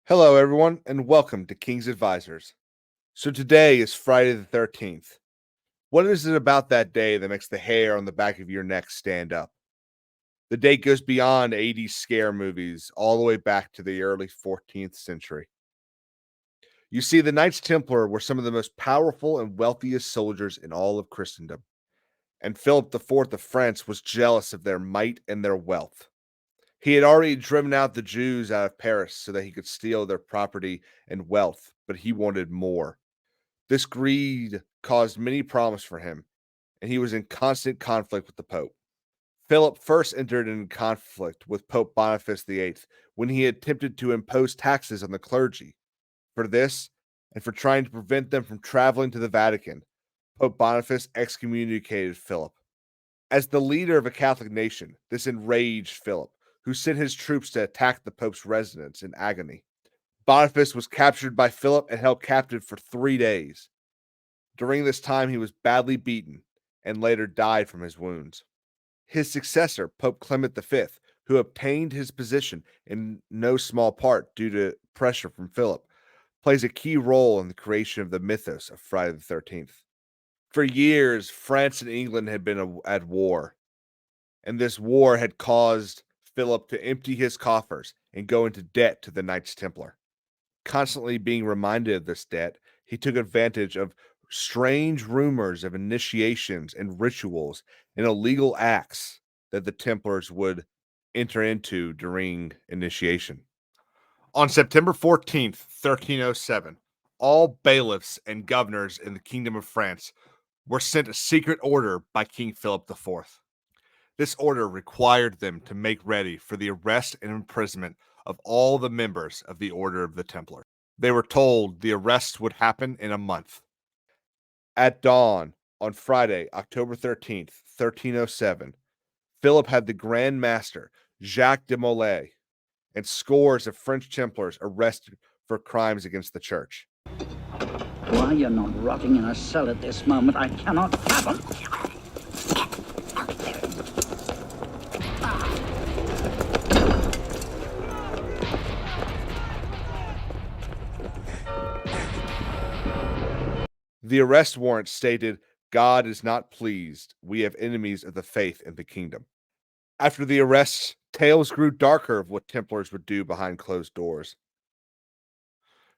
Hello, everyone, and welcome to King's Advisors. So today is Friday the 13th. What is it about that day that makes the hair on the back of your neck stand up? The date goes beyond 80s scare movies all the way back to the early 14th century. You see, the Knights Templar were some of the most powerful and wealthiest soldiers in all of Christendom, and Philip IV of France was jealous of their might and their wealth. He had already driven out the Jews out of Paris so that he could steal their property and wealth, but he wanted more. This greed caused many problems for him, and he was in constant conflict with the Pope. Philip first entered in conflict with Pope Boniface VIII when he attempted to impose taxes on the clergy. For this, and for trying to prevent them from traveling to the Vatican, Pope Boniface excommunicated Philip. As the leader of a Catholic nation, this enraged Philip, who sent his troops to attack the Pope's residence in agony. Boniface was captured by Philip and held captive for 3 days. During this time, he was badly beaten and later died from his wounds. His successor, Pope Clement V, who obtained his position in no small part due to pressure from Philip, plays a key role in the creation of the mythos of Friday the 13th. For years, France and England had been at war, and this war had caused Philip to empty his coffers and go into debt to the Knights Templar. Constantly being reminded of this debt, he took advantage of strange rumors of initiations and rituals and illegal acts that the Templars would enter into during initiation. On September 14th, 1307, all bailiffs and governors in the Kingdom of France were sent a secret order by King Philip IV. This order required them to make ready for the arrest and imprisonment of all the members of the Order of the Templar. They were told the arrests would happen in a month. At dawn on Friday, October 13th, 1307, Philip had the Grand Master, Jacques de Molay, and scores of French Templars arrested for crimes against the church. Why you're not rotting in a cell at this moment, I cannot fathom. The arrest warrant stated, "God is not pleased. We have enemies of the faith in the kingdom." After the arrests, tales grew darker of what Templars would do behind closed doors.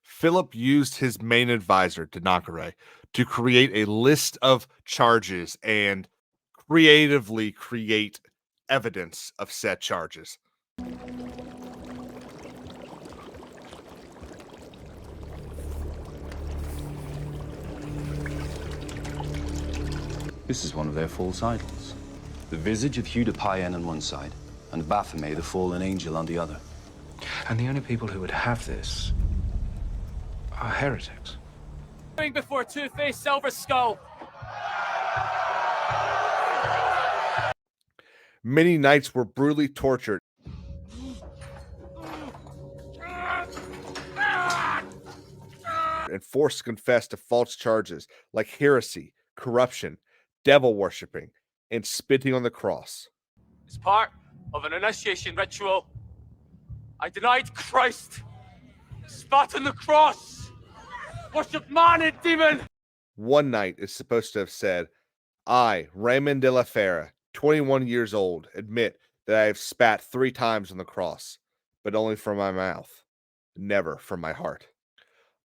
Philip used his main advisor, Dinacre, to create a list of charges and creatively create evidence of said charges. This is one of their false idols. The visage of Hugh de Payenne on one side, and Baphomet, the fallen angel, on the other. And the only people who would have this are heretics. Before Two-Faced Silver Skull. Many knights were brutally tortured and forced to confess to false charges like heresy, corruption, devil worshipping, and spitting on the cross. As part of an initiation ritual, I denied Christ, spat on the cross, worshipped man and demon. One knight is supposed to have said, "I, Raymond de la Fere, 21 years old, admit that I have spat 3 times on the cross, but only from my mouth, never from my heart."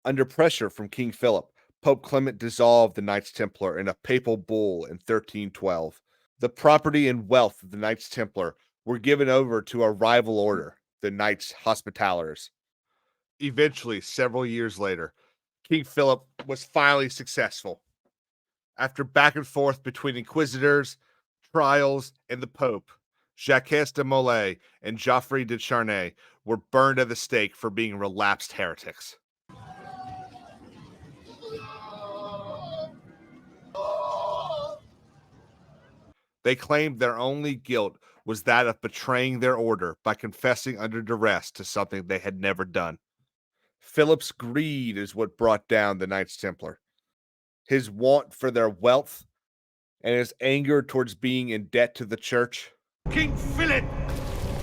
Under pressure from King Philip, Pope Clement dissolved the Knights Templar in a papal bull in 1312. The property and wealth of the Knights Templar were given over to a rival order, the Knights Hospitallers. Eventually, several years later, King Philip was finally successful. After back and forth between inquisitors, trials, and the Pope, Jacques de Molay and Geoffrey de Charnay were burned at the stake for being relapsed heretics. They claimed their only guilt was that of betraying their order by confessing under duress to something they had never done. Philip's greed is what brought down the Knights Templar. His want for their wealth and his anger towards being in debt to the church. King Philip!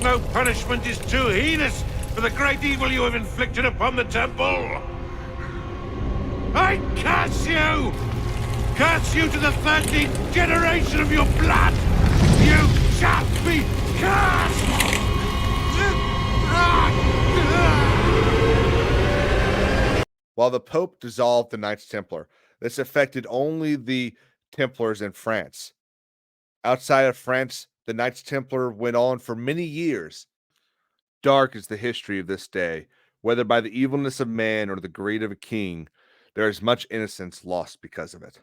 No punishment is too heinous for the great evil you have inflicted upon the temple. I curse you! Curse you to the 13th generation of your blood! You shall be cursed! While the Pope dissolved the Knights Templar, this affected only the Templars in France. Outside of France, the Knights Templar went on for many years. Dark is the history of this day. Whether by the evilness of man or the greed of a king, there is much innocence lost because of it.